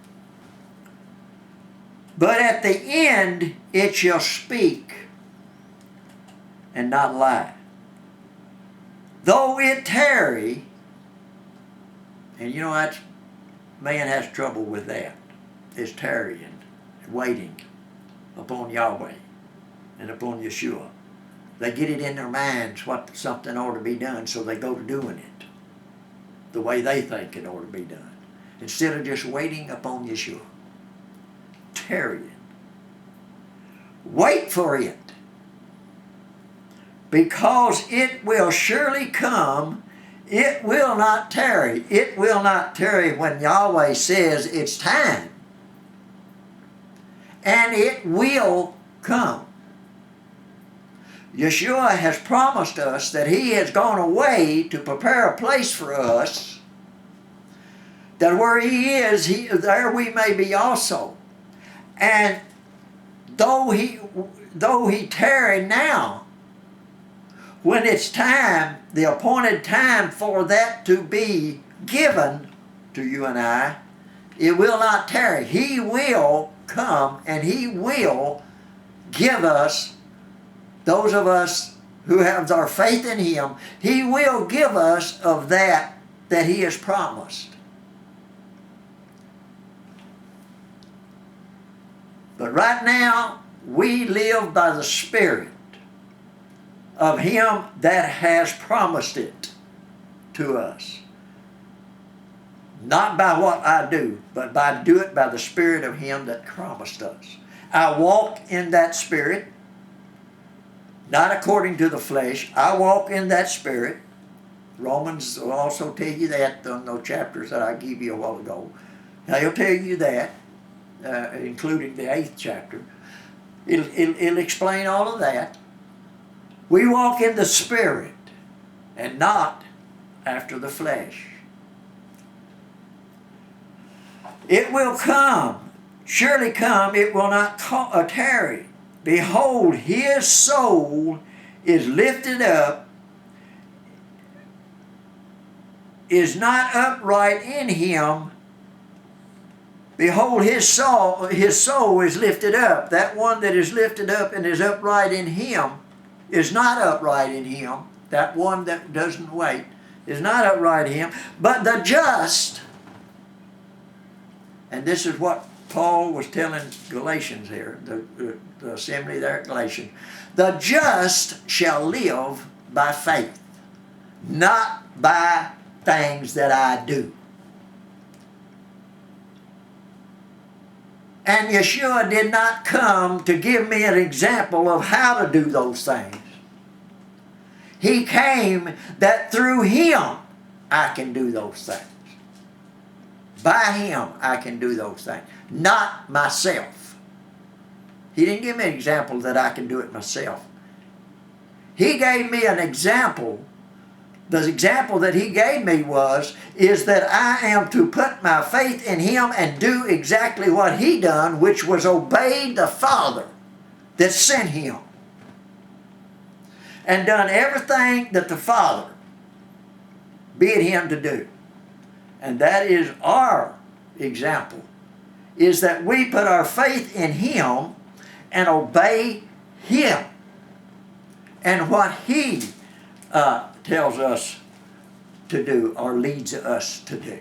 Speaker 1: but at the end it shall speak and not lie. Though it tarry, and that's, man has trouble with that, is tarrying, waiting upon Yahweh and upon Yeshua. They get it in their minds what something ought to be done, so they go to doing it the way they think it ought to be done, instead of just waiting upon Yeshua. Tarrying. Wait for it, because it will surely come. It will not tarry. It will not tarry when Yahweh says it's time. And it will come. Yeshua has promised us that he has gone away to prepare a place for us, that where he is, there we may be also. And though he tarry now, when it's time, the appointed time for that to be given to you and I, it will not tarry. He will come, and he will give us, those of us who have our faith in him, he will give us of that he has promised. But right now, we live by the Spirit of him that has promised it to us. Not by what I do, but do it by the Spirit of him that promised us. I walk in that Spirit, not according to the flesh. I walk in that Spirit. Romans will also tell you that in those chapters that I gave you a while ago. He'll tell you that, including the 8th chapter. It'll explain all of that. We walk in the Spirit and not after the flesh. It will come, surely come, it will not tarry. Behold, his soul is lifted up, is not upright in him. Behold, his soul is lifted up. That one that is lifted up and is upright in him is not upright in him. That one that doesn't wait is not upright in him. But the just, and this is what Paul was telling Galatians here, the assembly there at Galatians, the just shall live by faith, not by things that I do. And Yeshua did not come to give me an example of how to do those things. He came that through Him I can do those things. By Him I can do those things, not myself. He didn't give me an example that I can do it myself. He gave me an example. The example that He gave me is that I am to put my faith in Him and do exactly what He done, which was obey the Father that sent Him. And done everything that the Father bid Him to do. And that is our example, is that we put our faith in Him and obey Him and what He tells us to do or leads us to do.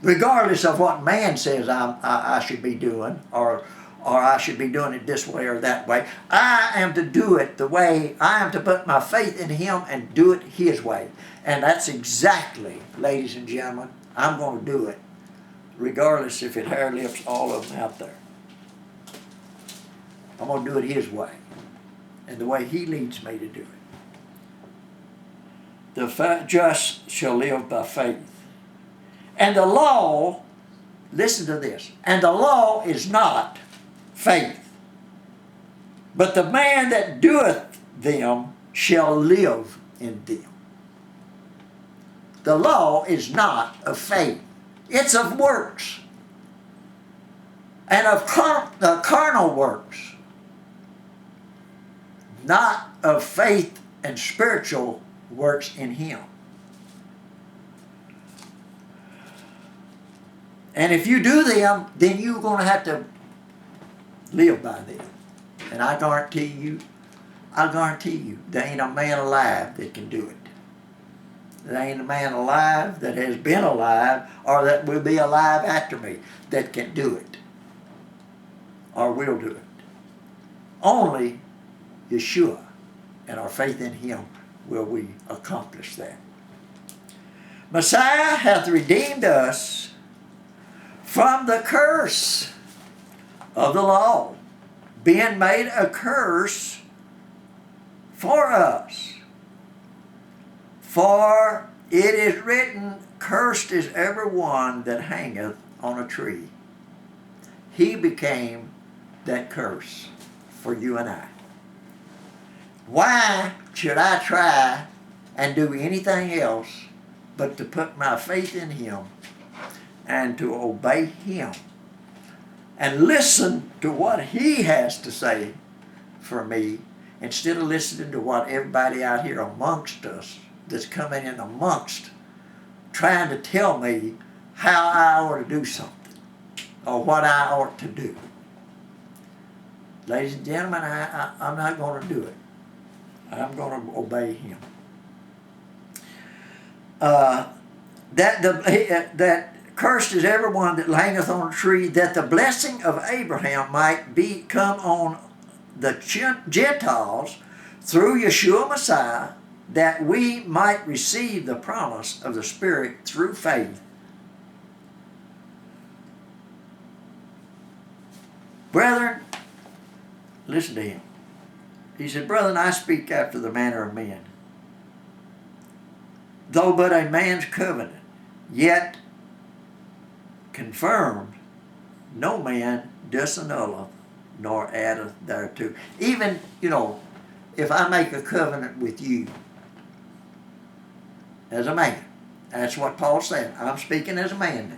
Speaker 1: Regardless of what man says I should be doing or I should be doing it this way or that way, I am to do it the way, I am to put my faith in Him and do it His way. And that's exactly, ladies and gentlemen, I'm going to do it, regardless if it hair lifts all of them out there. I'm going to do it His way, and the way He leads me to do it. The just shall live by faith. And the law, listen to this, and the law is not faith, but the man that doeth them shall live in them. The law is not of faith. It's of works. And of carnal works. Not of faith and spiritual works in Him. And if you do them, then you're going to have to live by them. And I guarantee you, there ain't a man alive that can do it. There ain't a man alive that has been alive or that will be alive after me that can do it or will do it. Only Yeshua and our faith in Him will we accomplish that. Messiah hath redeemed us from the curse of the law, being made a curse for us. For it is written, cursed is every one that hangeth on a tree. He became that curse for you and I. Why should I try and do anything else but to put my faith in Him and to obey Him and listen to what He has to say for me instead of listening to what everybody out here amongst us that's coming in amongst trying to tell me how I ought to do something or what I ought to do. Ladies and gentlemen, I'm not going to do it. I'm going to obey Him. That cursed is everyone that hangeth on a tree, that the blessing of Abraham might come on the Gentiles through Yeshua Messiah, that we might receive the promise of the Spirit through faith. Brethren, listen to him. He said, brethren, I speak after the manner of men. Though but a man's covenant, yet confirmed, no man disannulleth nor addeth thereto. Even, if I make a covenant with you as a man, that's what Paul said. I'm speaking as a man now.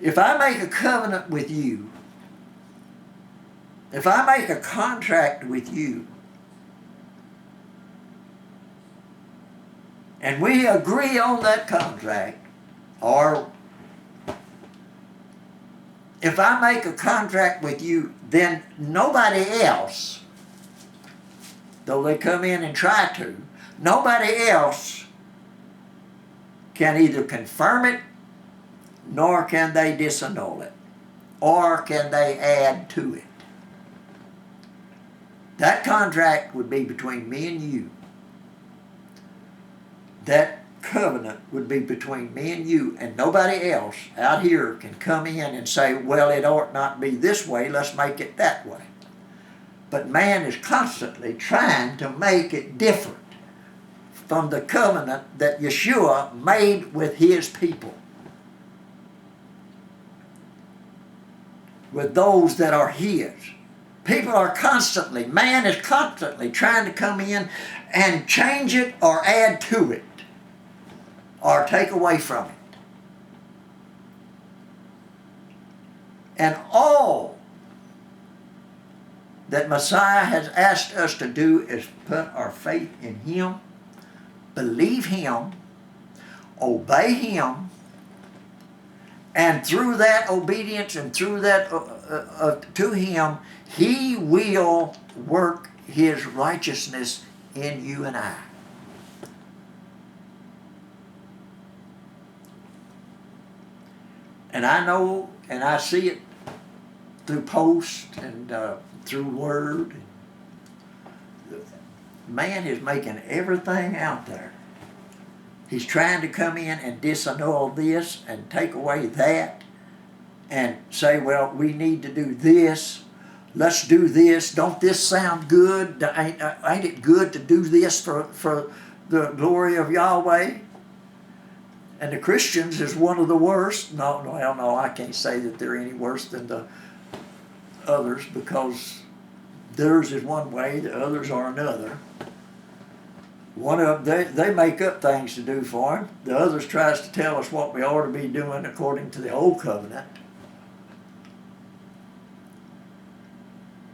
Speaker 1: If I make a covenant with you, if I make a contract with you, and we agree on that contract, or if I make a contract with you, then nobody else, though they come in and try to, nobody else can either confirm it, nor can they disannul it, or can they add to it. That contract would be between me and you. That covenant would be between me and you, and nobody else out here can come in and say, well, it ought not be this way, let's make it that way. But man is constantly trying to make it different from the covenant that Yeshua made with his people, with those that are his. Man is constantly trying to come in and change it or add to it or take away from it. And all that Messiah has asked us to do is put our faith in him, believe him, obey him, and through that obedience and through that to him, he will work his righteousness in you and I. And I know, and I see it through posts and through word. Man is making everything out there. He's trying to come in and disannul this and take away that and say, well, we need to do this. Let's do this. Don't this sound good? Ain't it good to do this for the glory of Yahweh? And the Christians is one of the worst. No, I can't say that they're any worse than the others, because theirs is one way, the others are another. One of them, they make up things to do for him. The others tries to tell us what we ought to be doing according to the old covenant.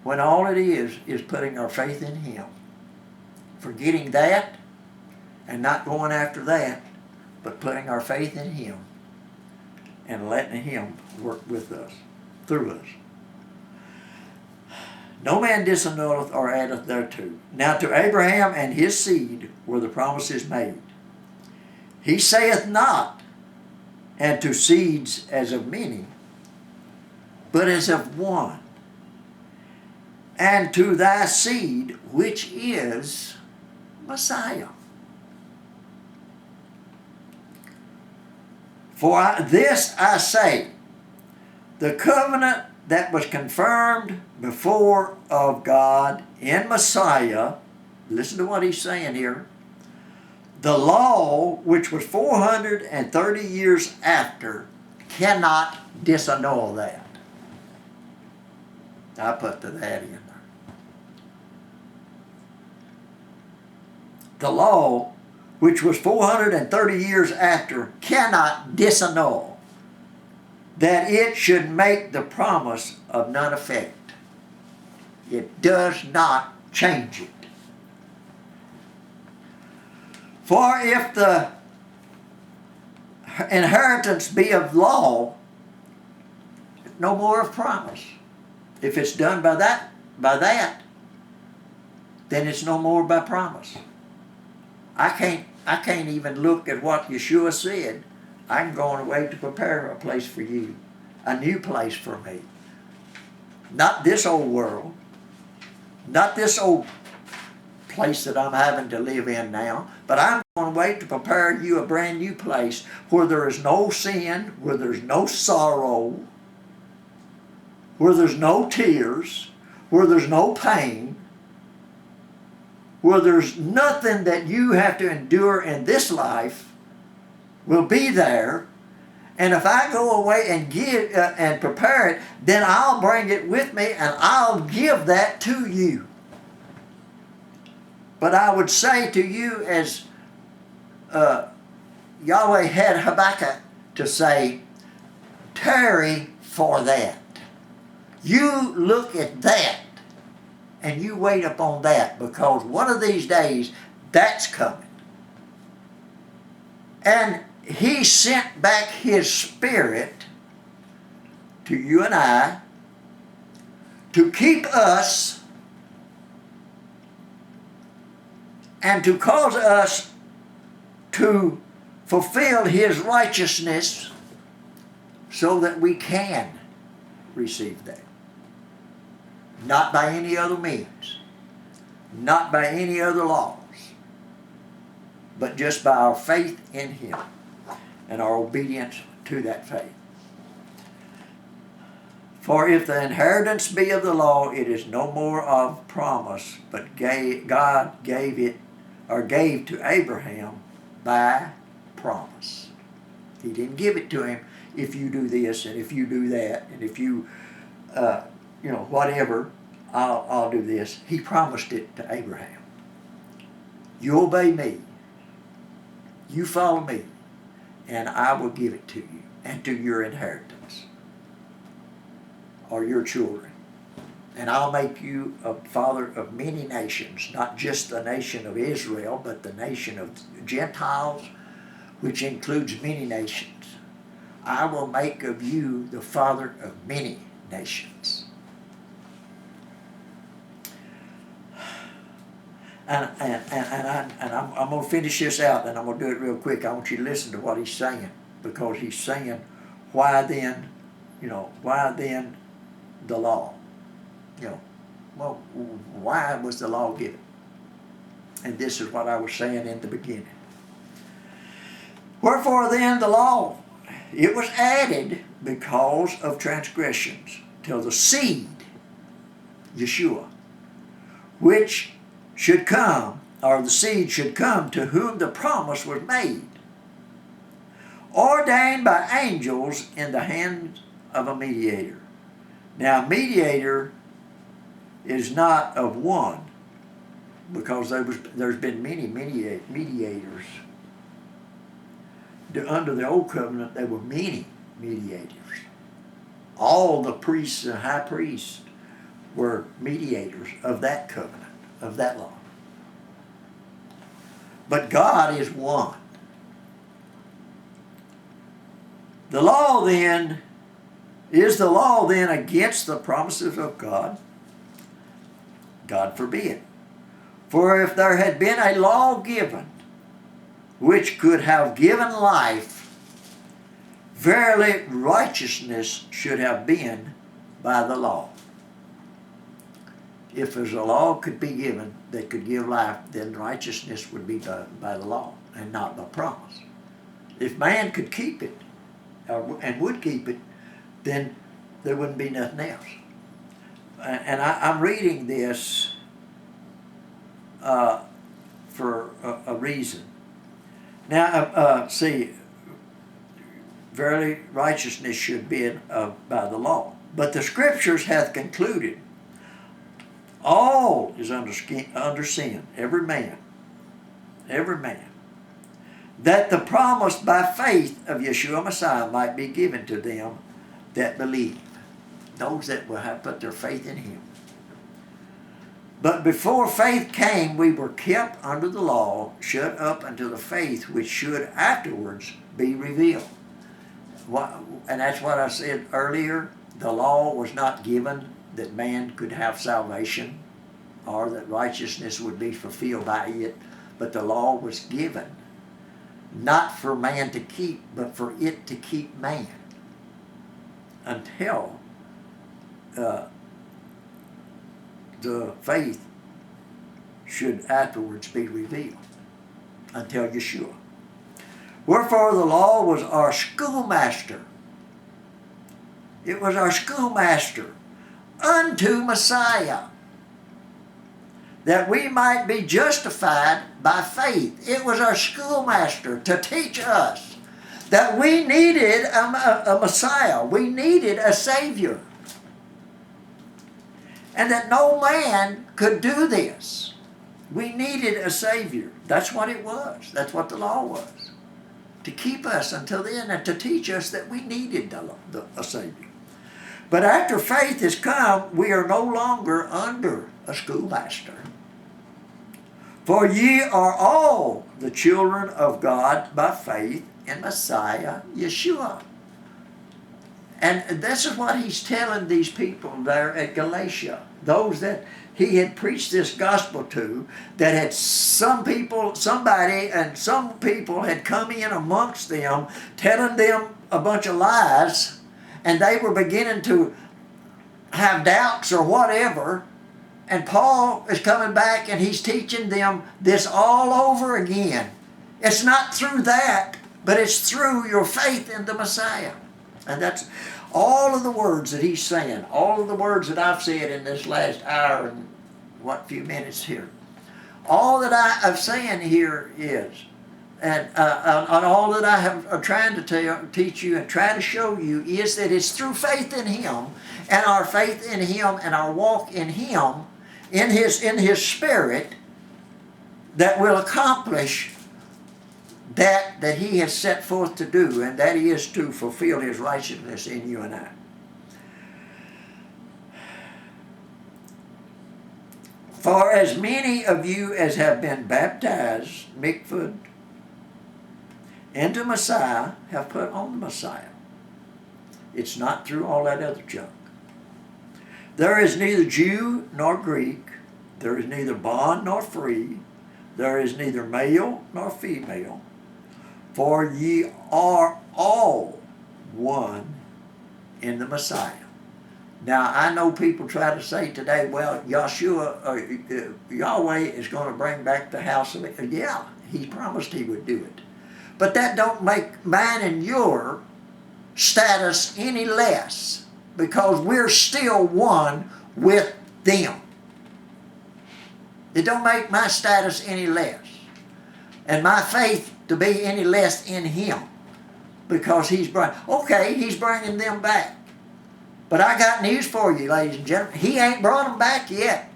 Speaker 1: When all it is putting our faith in him. Forgetting that and not going after that, but putting our faith in him and letting him work with us, through us. No man disannulleth or addeth thereto. Now to Abraham and his seed were the promises made. He saith not, and to seeds as of many, but as of one. And to thy seed, which is Messiah. For this I say, the covenant that was confirmed before of God in Messiah, listen to what he's saying here, the law which was 430 years after cannot disannul that. I put that in there. The law which was 430 years after cannot disannul that it should make the promise of none effect. It does not change it. For if the inheritance be of law, no more of promise. If it's done by that, then it's no more by promise. I can't even look at what Yeshua said. I'm going away to prepare a place for you, a new place for me. Not this old world, not this old place that I'm having to live in now, but I'm going away to prepare you a brand new place where there is no sin, where there's no sorrow, where there's no tears, where there's no pain, where there's nothing that you have to endure in this life will be there. And if I go away and give and prepare it, then I'll bring it with me and I'll give that to you. But I would say to you, as Yahweh had Habakkuk to say, tarry for that. You look at that and you wait upon that, because one of these days that's coming. And he sent back his Spirit to you and I to keep us and to cause us to fulfill his righteousness so that we can receive that. Not by any other means. Not by any other laws. but just by our faith in Him and our obedience to that faith. For if the inheritance be of the law, it is no more of promise, but God gave it, or gave to Abraham by promise. He didn't give it to him, if you do this and if you do that and if you, whatever, I'll do this. He promised it to Abraham. You obey me. You follow me, and I will give it to you and to your inheritance, or your children. And I'll make you a father of many nations, not just the nation of Israel, but the nation of Gentiles, which includes many nations. I will make of you the father of many nations. And I'm going to finish this out, and I'm going to do it real quick. I want you to listen to what he's saying, because he's saying, why then the law? Why was the law given? And this is what I was saying in the beginning. Wherefore then the law, it was added because of transgressions, till the seed, Yeshua, which should come, or the seed should come, to whom the promise was made, ordained by angels in the hand of a mediator. Now, mediator is not of one, because there's been many mediators. Under the old covenant, there were many mediators. All the priests and high priests were mediators of that covenant, of that law. But God is one. The law then, is the law then against the promises of God? God forbid. For if there had been a law given, which could have given life, verily righteousness should have been by the law. If there's a law could be given that could give life, then righteousness would be by the law and not by promise. If man could keep it, and would keep it, then there wouldn't be nothing else. And I'm reading this for a reason. Now, see, verily righteousness should be by the law. But the Scriptures hath concluded, all is under sin, every man, that the promise by faith of Yeshua Messiah might be given to them that believe, those that will have put their faith in Him. But before faith came, we were kept under the law, shut up unto the faith which should afterwards be revealed. And that's what I said earlier. The law was not given that man could have salvation or that righteousness would be fulfilled by it, but the law was given not for man to keep, but for it to keep man until the faith should afterwards be revealed, until Yeshua. Wherefore the law was our schoolmaster. It was our schoolmaster unto Messiah, that we might be justified by faith. It was our schoolmaster to teach us that we needed a Messiah. We needed a Savior. And that no man could do this. We needed a Savior. That's what it was. That's what the law was. To keep us until then and to teach us that we needed a Savior. But after faith has come, we are no longer under a schoolmaster. For ye are all the children of God by faith in Messiah Yeshua. And this is what he's telling these people there at Galatia. Those that he had preached this gospel to, that had some people had come in amongst them, telling them a bunch of lies, and they were beginning to have doubts or whatever. And Paul is coming back and he's teaching them this all over again. It's not through that, but it's through your faith in the Messiah. And that's all of the words that he's saying, all of the words that I've said in this last hour and few minutes here. All that I'm saying here is, and all that I am trying to teach you and try to show you is that it's through faith in him, and our faith in him and our walk in him, in his spirit, that will accomplish that he has set forth to do, and that is to fulfill his righteousness in you and I. For as many of you as have been baptized, mikvah, into Messiah, have put on the Messiah. It's not through all that other junk. There is neither Jew nor Greek. There is neither bond nor free. There is neither male nor female. For ye are all one in the Messiah. Now, I know people try to say today, well, Yahweh is going to bring back the house of it. Yeah, he promised he would do it. But that don't make mine and your status any less, because we're still one with them. It don't make my status any less, and my faith to be any less in him, because he's bringing them back. But I got news for you, ladies and gentlemen. He ain't brought them back yet,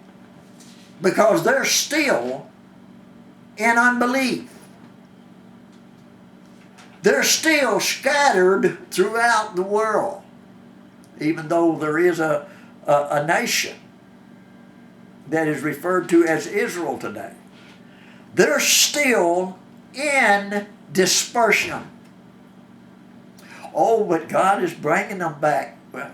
Speaker 1: because they're still in unbelief. They're still scattered throughout the world, even though there is a nation that is referred to as Israel today. They're still in dispersion. Oh, but God is bringing them back. Well,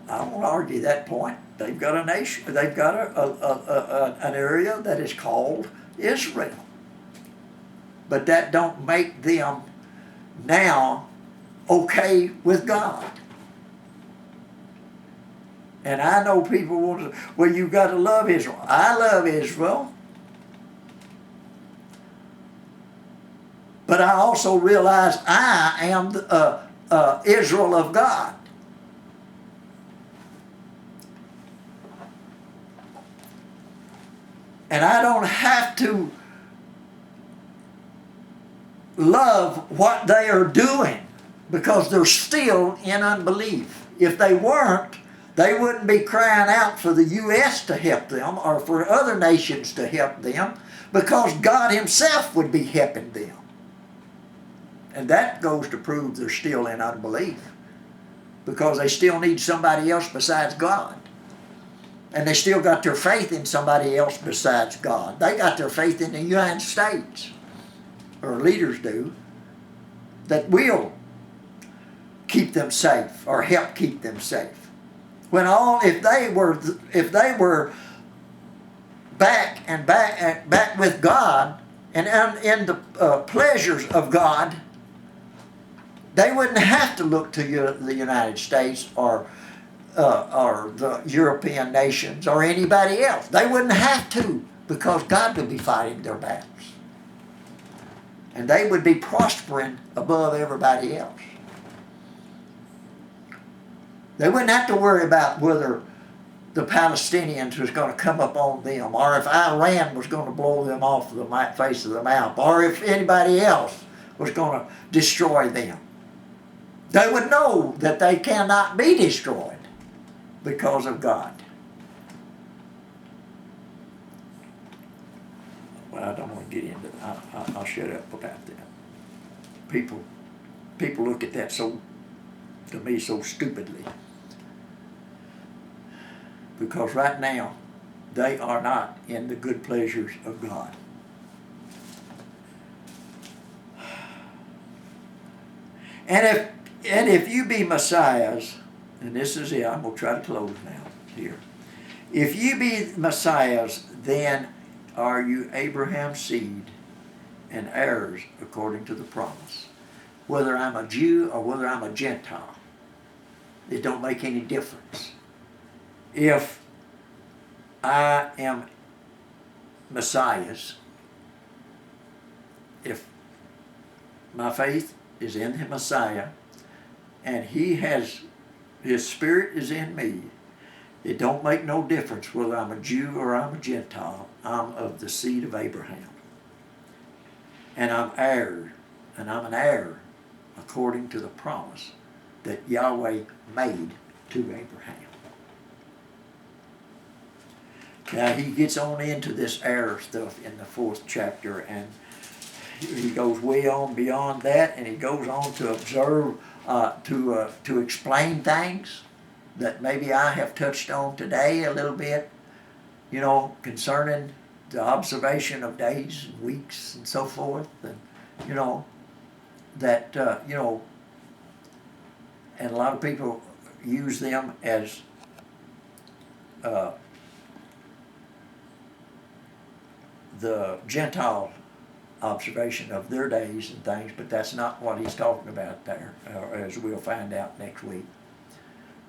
Speaker 1: I won't argue that point. They've got a nation. They've got an area that is called Israel. But that don't make them now okay with God. And I know people want to, well, you've got to love Israel. I love Israel. But I also realize I am the Israel of God. And I don't have to love what they are doing, because they're still in unbelief. If they weren't, they wouldn't be crying out for the U.S. to help them or for other nations to help them, because God himself would be helping them. And that goes to prove they're still in unbelief, because they still need somebody else besides God. And they still got their faith in somebody else besides God. They got their faith in the United States, or leaders do, that will keep them safe or help keep them safe. When if they were back with God and in the pleasures of God, they wouldn't have to look to the United States or the European nations or anybody else. They wouldn't have to, because God would be fighting their battles. And they would be prospering above everybody else. They wouldn't have to worry about whether the Palestinians was going to come up on them, or if Iran was going to blow them off the face of the map, or if anybody else was going to destroy them. They would know that they cannot be destroyed because of God. Well, I don't want to get into that. I'll shut up about that. People look at that to me so stupidly. Because right now, they are not in the good pleasures of God. And if you be Messiahs, and this is it, I'm going to try to close now here. If you be Messiahs, then are you Abraham's seed and heirs according to the promise. Whether I'm a Jew or whether I'm a Gentile, it don't make any difference. If I am Messiah's, if my faith is in the Messiah, and His Spirit is in me, it don't make no difference whether I'm a Jew or I'm a Gentile. I'm of the seed of Abraham. And I'm an heir according to the promise that Yahweh made to Abraham. Now he gets on into this heir stuff in the 4th chapter, and he goes way on beyond that, and he goes on to observe, to explain things that maybe I have touched on today a little bit, concerning the observation of days and weeks and so forth, and that and a lot of people use them as the Gentile observation of their days and things, but that's not what he's talking about there, as we'll find out next week.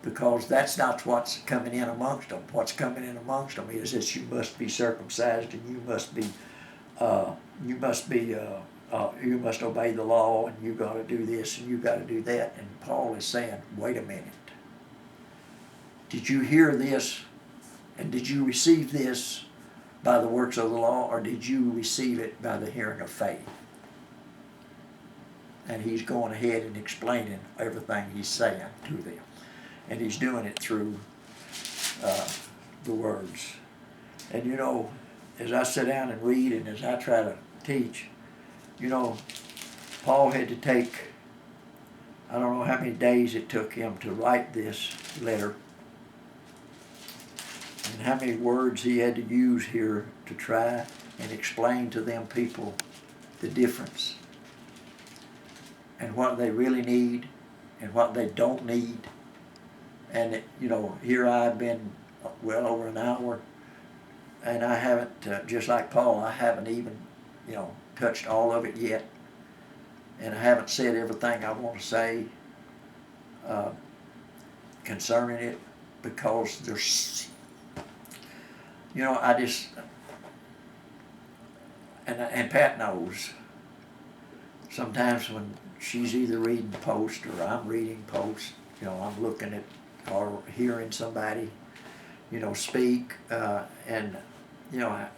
Speaker 1: Because that's not what's coming in amongst them. What's coming in amongst them is that you must be circumcised, and you must obey the law, and you got to do this and you got to do that. And Paul is saying, wait a minute. Did you hear this, and did you receive this by the works of the law, or did you receive it by the hearing of faith? And he's going ahead and explaining everything he's saying to them. And he's doing it through the words. And as I sit down and read, and as I try to teach, Paul had to take, I don't know how many days it took him to write this letter, and how many words he had to use here to try and explain to them people the difference, and what they really need and what they don't need. And here I've been well over an hour, and I haven't, just like Paul, I haven't even, touched all of it yet, and I haven't said everything I want to say concerning it, because there's, I just, and Pat knows, sometimes when she's either reading post or I'm reading post, I'm looking at or hearing somebody, speak, and I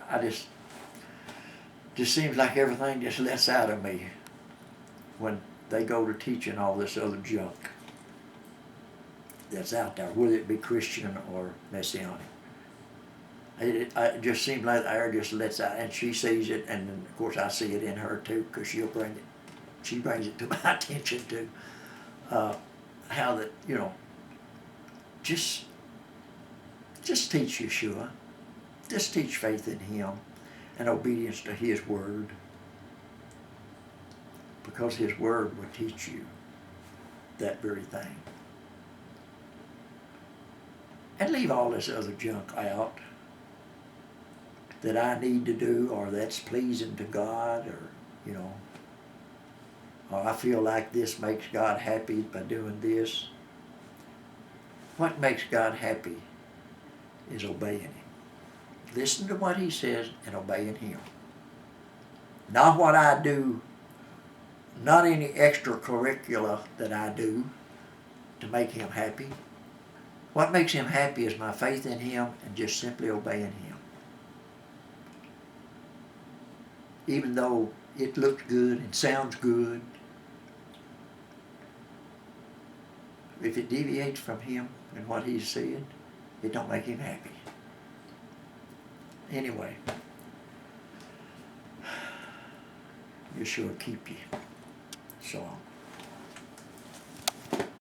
Speaker 1: just seems like everything just lets out of me when they go to teaching all this other junk that's out there, whether it be Christian or Messianic. It just seems like the air just lets out, and she sees it, and of course I see it in her too, because she brings it to my attention too, how that, just teach Yeshua, just teach faith in Him and obedience to His Word, because His Word will teach you that very thing. And leave all this other junk out that I need to do, or that's pleasing to God, or, or I feel like this makes God happy by doing this. What makes God happy is obeying Him. Listen to what He says and obeying Him. Not what I do, not any extracurricular that I do to make Him happy. What makes Him happy is my faith in Him and just simply obeying Him. Even though it looks good and sounds good, if it deviates from Him and what He's said, it don't make Him happy. Anyway, Yeshua keep you. So